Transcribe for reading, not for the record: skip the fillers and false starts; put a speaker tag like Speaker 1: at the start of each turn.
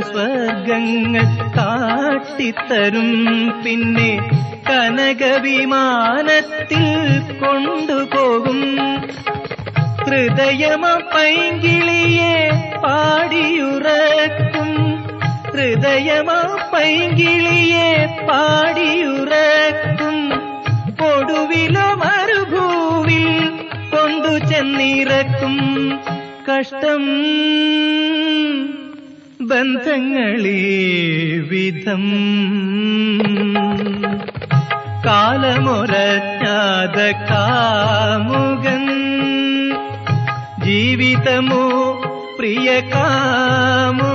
Speaker 1: സ്വർഗങ്ങൾ കാട്ടിത്തരും. പിന്നെ കനകവിമാനത്തിൽ കൊണ്ടുപോകും. ഹൃദയമ പൈങ്കിളിയെ പാടിയുറക്കും. ഹൃദയമ പൈങ്കിളിയെ പാടിയുറക്കും. ഒടുവിലോ മരുഭൂവിൽ കൊണ്ടു ചെന്നിറക്കും. കഷ്ടം ബന്ധങ്ങളേ വിധം. കാലമൊരജ്ഞാത കാമുകൻ ജീവിതമോ പ്രിയ കാമു